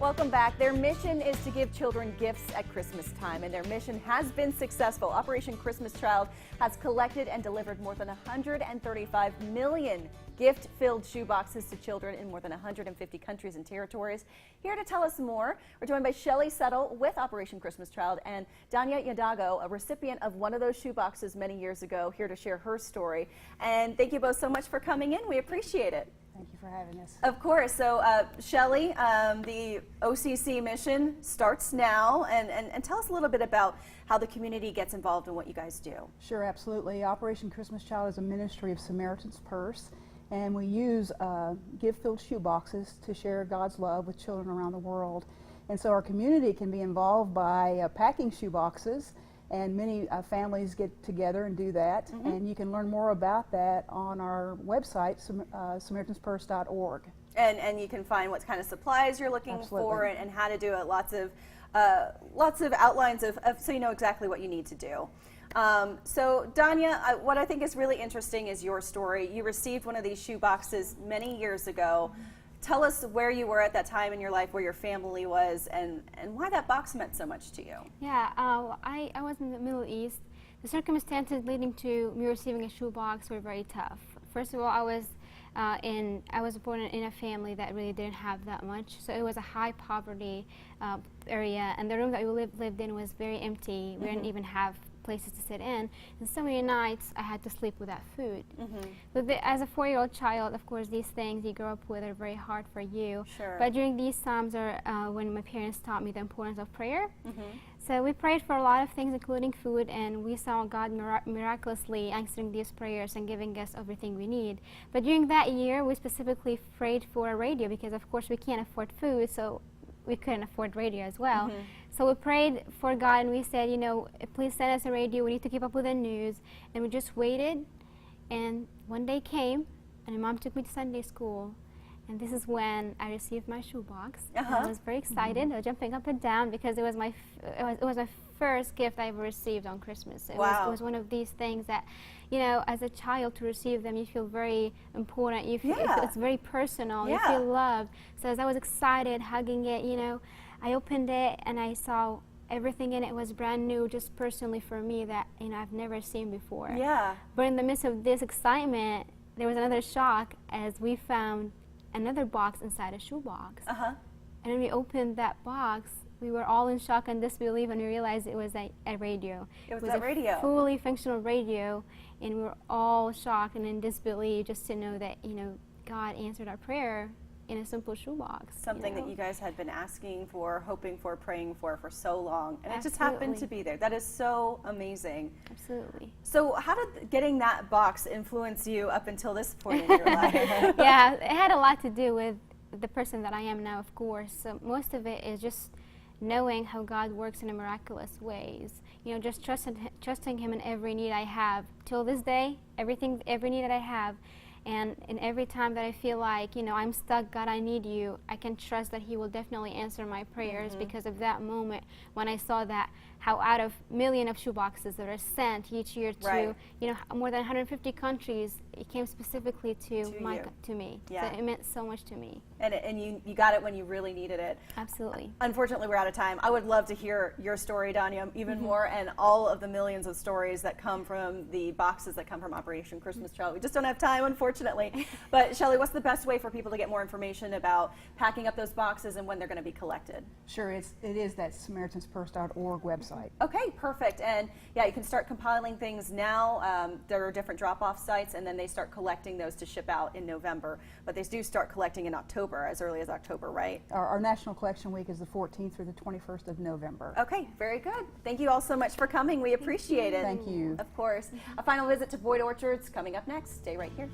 Welcome back. Their mission is to give children gifts at Christmas time, and their mission has been successful. Operation Christmas Child has collected and delivered more than 135 million gift-filled shoeboxes to children in more than 150 countries and territories. Here to tell us more, we're joined by Shelley Settle with Operation Christmas Child and Danya Yadago, a recipient of one of those shoeboxes many years ago, here to share her story. And thank you both so much for coming in. We appreciate it. Thank you for having us. Of course. So, Shelley, the OCC mission starts now, and tell us a little bit about how the community gets involved in what you guys do. Sure, absolutely. Operation Christmas Child is a ministry of Samaritan's Purse, and we use gift-filled shoeboxes to share God's love with children around the world. And so our community can be involved by packing shoeboxes, and many families get together and do that. And you can learn more about that on our website, SamaritansPurse.org. And you can find what kind of supplies you're looking for and how to do it. Lots of outlines of so you know exactly what you need to do. So Danya, what I think is really interesting is your story. You received one of these shoe boxes many years ago. Tell us where you were at that time in your life, where your family was, and why that box meant so much to you. Yeah, I was in the Middle East. The circumstances leading to me receiving a shoebox were very tough. First of all, I was born in a family that really didn't have that much, so it was a high poverty area, and the room that we lived in was very empty. We didn't even have places to sit in, and so many nights I had to sleep without food. But as a 4-year-old child, of course, these things you grow up with are very hard for you. Sure. But during these times are when my parents taught me the importance of prayer. So we prayed for a lot of things, including food, and we saw God miraculously answering these prayers and giving us everything we need. But during that year, we specifically prayed for a radio because, of course, we can't afford food, so we couldn't afford radio as well. So we prayed for God, and we said, you know, please send us a radio. We need to keep up with the news. And we just waited, and one day came, and my mom took me to Sunday school. And this is when I received my shoebox. I was very excited, jumping up and down, because it was my first gift I ever received on Christmas. It was one of these things that, you know, as a child, to receive them, you feel very important. You feel it's very personal. You feel loved. So as I was excited, hugging it, you know, I opened it and I saw everything in it was brand new, just personally for me, that, you know, I've never seen before. But in the midst of this excitement, there was another shock as we found another box inside a shoebox. And when we opened that box, we were all in shock and disbelief, and we realized it was a radio. It was a radio. Fully functional radio, and we were all shocked and in disbelief just to know that, you know, God answered our prayer in a simple shoebox. Something that you guys had been asking for, hoping for, praying for so long, and it just happened to be there. That is so amazing. Absolutely. So how did getting that box influence you up until this point in your life? Yeah, it had a lot to do with the person that I am now, of course. So most of it is just knowing how God works in miraculous ways. You know, just trusting Him in every need I have. Till this day, every need that I have, and every time that I feel like, you know, I'm stuck, God, I need you, I can trust that He will definitely answer my prayers because of that moment when I saw that, how out of millions of shoeboxes that are sent each year to, you know, more than 150 countries, it came specifically to me. So it meant so much to me. And you got it when you really needed it. Absolutely. Unfortunately, we're out of time. I would love to hear your story, Danya, even more, and all of the millions of stories that come from the boxes that come from Operation Christmas Child. We just don't have time, unfortunately. But Shelley, what's the best way for people to get more information about packing up those boxes and when they're going to be collected? Sure, it is that SamaritansPurse.org website. Okay, perfect. And yeah, you can start compiling things now. There are different drop-off sites, and then they start collecting those to ship out in November. But they do start collecting in October, as early as October, right? Our National Collection Week is the 14th through the 21st of November. Okay, very good. Thank you all so much for coming. We appreciate it. Thank you. Of course. A final visit to Boyd Orchards coming up next. Stay right here.